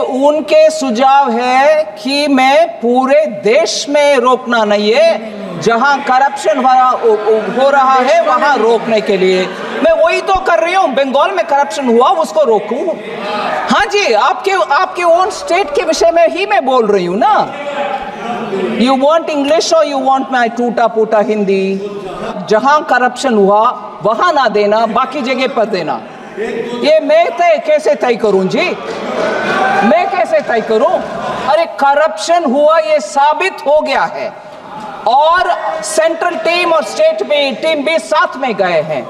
उनके सुझाव है कि मैं पूरे देश में रोकना नहीं है, जहां करप्शन हो रहा है वहां रोकने के लिए मैं वही तो कर रही हूं। बंगाल में करप्शन हुआ उसको रोकूं। हाँ जी, आपके ओन स्टेट के विषय में ही मैं बोल रही हूं ना। यू वांट इंग्लिश और यू वांट माई टूटा फूटा हिंदी। जहां करप्शन हुआ वहां ना देना, बाकी जगह पर देना। ये मैं कैसे तय करूं जी? मैं कैसे तय करूं? अरे करप्शन हुआ ये साबित हो गया है और सेंट्रल टीम और स्टेट टीम भी साथ में गए हैं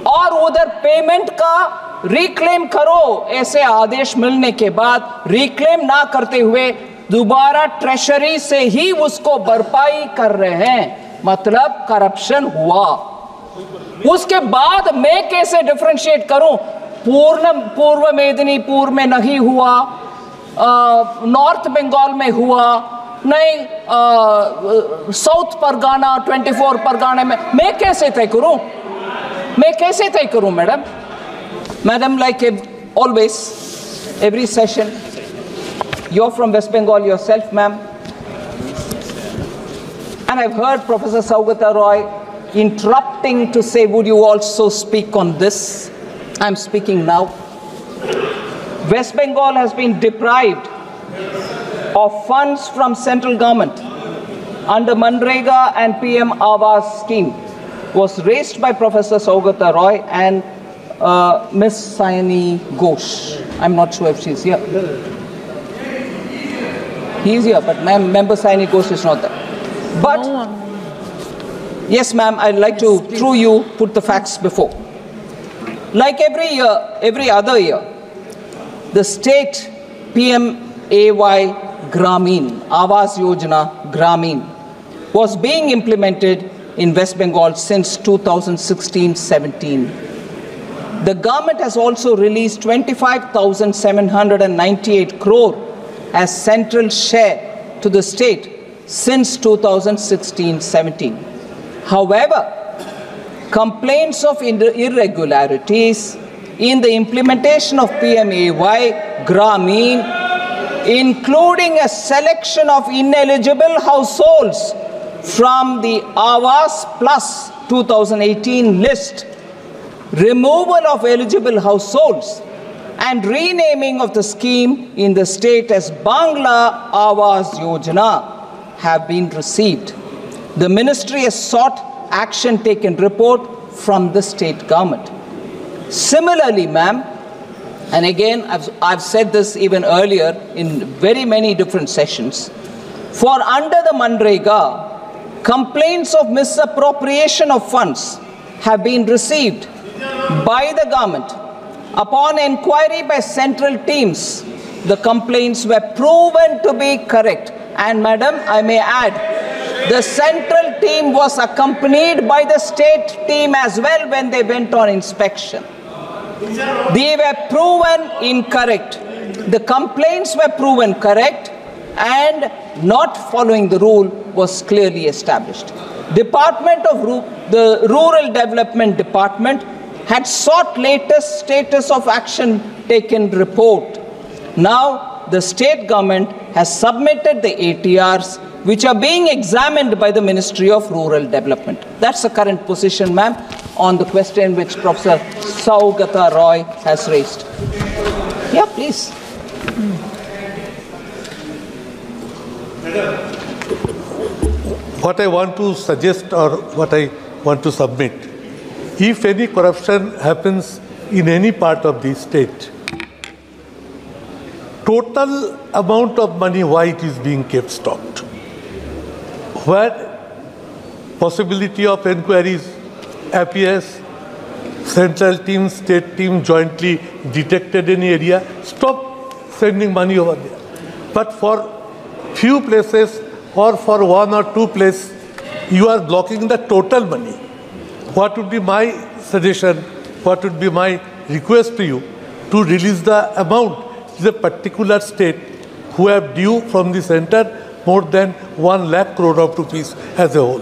और उधर पेमेंट का रिक्लेम करो, ऐसे आदेश मिलने के बाद रिक्लेम ना करते हुए दोबारा ट्रेजरी से ही उसको भरपाई कर रहे हैं, मतलब करप्शन हुआ। उसके बाद मैं कैसे डिफरेंशिएट करूं? पूर्व मेदिनीपुर में नहीं हुआ, नॉर्थ बंगाल में हुआ नहीं, साउथ परगाना 24 परगाना में मैं कैसे तय करूं? मैं कैसे तय करूं madam? Like always, every session, you're from West Bengal yourself, ma'am, and I've heard Professor Saugata Roy interrupting to say, would you also speak on this? I'm speaking now. West Bengal has been deprived of funds from central government under Manrega and PM Awas scheme was raised by Professor Saugata Roy and Miss Sayani Ghosh. I'm not sure if she's here. He's here, but member Sayani Ghosh is not there. But yes, ma'am, I'd like to, through you, put the facts before. Like every year, every other year, the state PMAY Gramin, Awas Yojana Gramin, was being implemented in West Bengal since 2016-17. The government has also released 25,798 crore as central share to the state since 2016-17. However, complaints of irregularities in the implementation of PMAY Gramin, including a selection of ineligible households from the Awas Plus 2018 list, removal of eligible households, and renaming of the scheme in the state as Bangla Awas Yojana have been received. The ministry has sought action taken report from the state government. Similarly, ma'am, and again, I've said this even earlier in very many different sessions, for under the Manrega, complaints of misappropriation of funds have been received by the government. Upon inquiry by central teams, the complaints were proven to be correct. And madam, I may add, the central team was accompanied by the state team as well when they went on inspection. They were proven incorrect. The complaints were proven correct and not following the rule was clearly established. The Rural Development Department had sought latest status of action taken report. Now, the state government has submitted the ATRs which are being examined by the Ministry of Rural Development. That's the current position, ma'am, on the question which Professor Saugata Roy has raised. Yeah, please. What I want to suggest or what I want to submit, if any corruption happens in any part of the state, total amount of money, why it is being kept stocked, where possibility of inquiries appears, central team, state team jointly detected any area, stop sending money over there. But for few places or for one or two places, you are blocking the total money. What would be my suggestion, what would be my request to you, to release the amount to the particular state who have due from the center more than 1 lakh crore of rupees as a whole.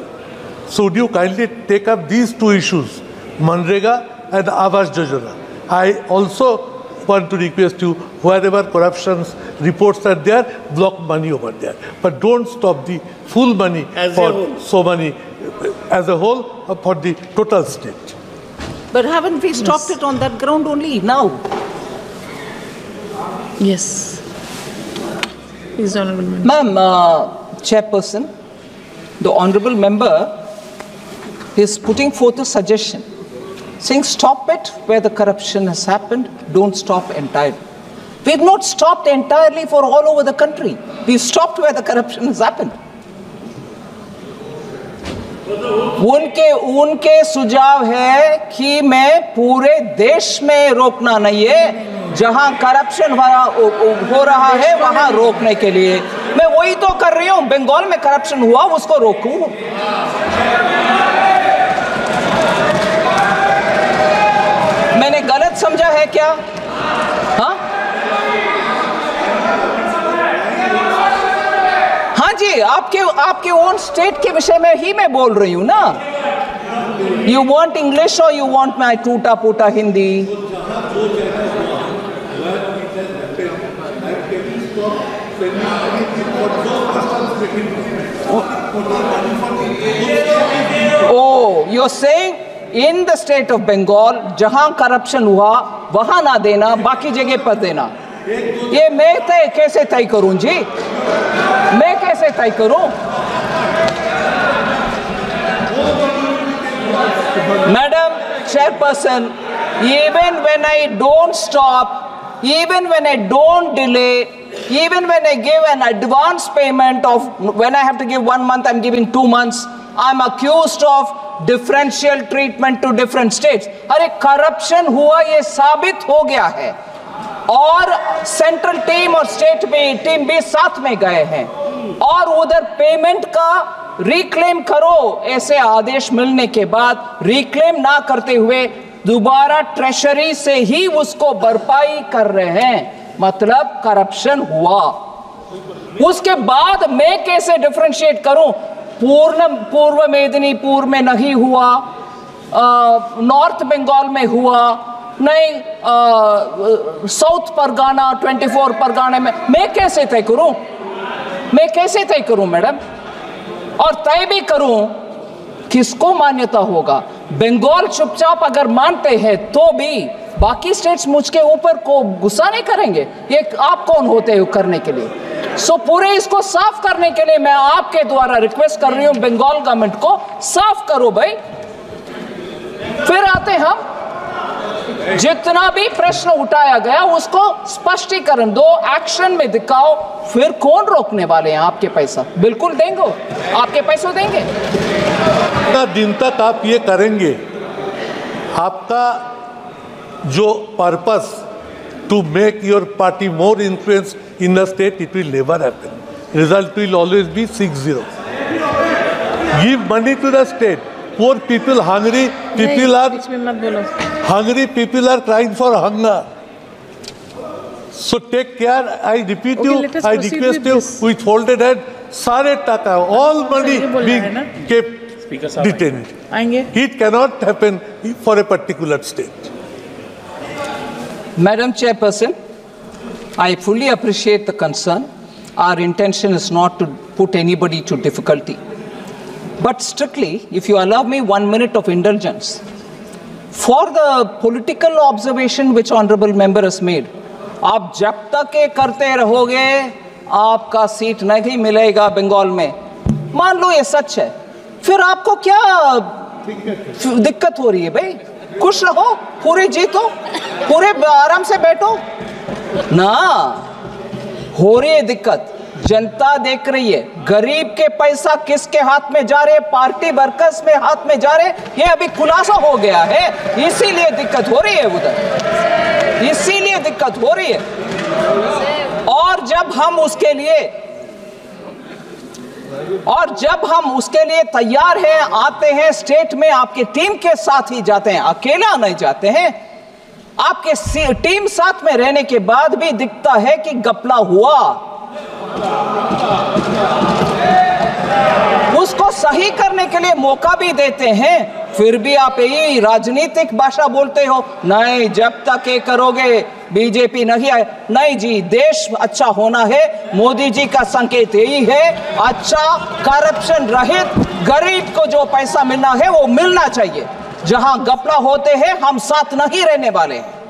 So would you kindly take up these two issues, Manrega and Awas Yojana? I also want to request you, wherever corruptions reports are there, block money over there. But don't stop the full money for so many as a whole for the total state. But haven't we stopped it on that ground only now? Yes. Please, Honourable Member. Ma'am, Chairperson, the Honourable Member is putting forth a suggestion, saying stop it where the corruption has happened, don't stop entirely. We've not stopped entirely for all over the country. We've stopped where the corruption has happened. उनके सुझाव है कि मैं पूरे देश में रोकना नहीं है, जहां करप्शन हो रहा है वहां रोकने के लिए मैं वही तो कर रही हूं। बंगाल में करप्शन हुआ, उसको रोकूं। मैंने गलत समझा है क्या? हाँ जी, आपके ओन स्टेट के विषय में ही मैं बोल रही हूं ना। यू वांट इंग्लिश और यू वांट माई टूटा फूटा Hindi? Oh, you're saying in the state of Bengal, जहां करप्शन हुआ वहां ना देना, बाकी जगह पर देना। ये मैं कैसे तय करूं जी? मैं कैसे तय करूं? Madam Chairperson, even when I don't stop, even when I don't delay, even when I give an advance payment of, when I have to give 1 month, I'm giving 2 months, I'm accused of differential treatment to different states. अरे corruption हुआ ये साबित हो गया है और central team और state में टीम भी साथ में गए हैं और उधर पेमेंट का रिक्लेम करो, ऐसे आदेश मिलने के बाद रिक्लेम ना करते हुए दोबारा ट्रेशरी से ही उसको भरपाई कर रहे हैं, मतलब करप्शन हुआ। उसके बाद मैं कैसे डिफरेंशिएट करूं? पूर्व मेदिनीपुर में नहीं हुआ, नॉर्थ बंगाल में हुआ नहीं, साउथ परगाना 24 परगाना में, मैं कैसे तय करूं? मैं कैसे तय करूं मैडम? और तय भी करूं, किसको मान्यता होगा? बंगाल चुपचाप अगर मानते हैं तो भी बाकी स्टेट्स मुझके ऊपर को गुस्सा नहीं करेंगे? ये आप कौन होते हो करने के लिए? सो पूरे इसको साफ करने के लिए मैं आपके द्वारा रिक्वेस्ट कर रही हूं बंगाल गवर्नमेंट को, साफ करो भाई। फिर आते हम जितना भी प्रश्न उठाया गया उसको स्पष्टीकरण दो, एक्शन में दिखाओ, फिर कौन रोकने वाले हैं? आपके पैसा बिल्कुल देंगे, आपके पैसों देंगे। कितना दिन तक आप ये करेंगे? आपका जो purpose to make your party more influence in the state, it will never happen. Result will always be 6-0। Give money to the state. Poor people, hungry people are crying for hunger. So take care. I repeat you, I request you with folded hand, सारे टाका, all money being kept detained. It cannot happen for a particular state. Madam Chairperson, I fully appreciate the concern. Our intention is not to put anybody to difficulty. But strictly, if you allow me 1 minute of indulgence, for the political observation which honorable member has made, आप जब तक ये करते रहोगे आपका seat नहीं मिलेगा बंगाल में। मान लो ये सच है, फिर आपको क्या दिक्कत हो रही है भाई? खुश रहो, पूरे जीतो, पूरे आराम से बैठो ना। हो रही है दिक्कत, जनता देख रही है, गरीब के पैसा किसके हाथ में जा रहे, पार्टी वर्कर्स में हाथ में जा रहे, ये अभी खुलासा हो गया है, इसीलिए दिक्कत हो रही है उधर, इसीलिए दिक्कत हो रही है। और जब हम उसके लिए तैयार हैं, आते हैं स्टेट में, आपके टीम के साथ ही जाते हैं, अकेला नहीं जाते हैं, आपके टीम साथ में रहने के बाद भी दिखता है कि घपला हुआ। उसको सही करने के लिए मौका भी देते हैं, फिर भी आप यही राजनीतिक भाषा बोलते हो, नहीं जब तक ये करोगे बीजेपी नहीं आए। नहीं जी, देश अच्छा होना है, मोदी जी का संकेत यही है, अच्छा करप्शन रहित गरीब को जो पैसा मिलना है वो मिलना चाहिए। जहां घपला होते हैं हम साथ नहीं रहने वाले हैं।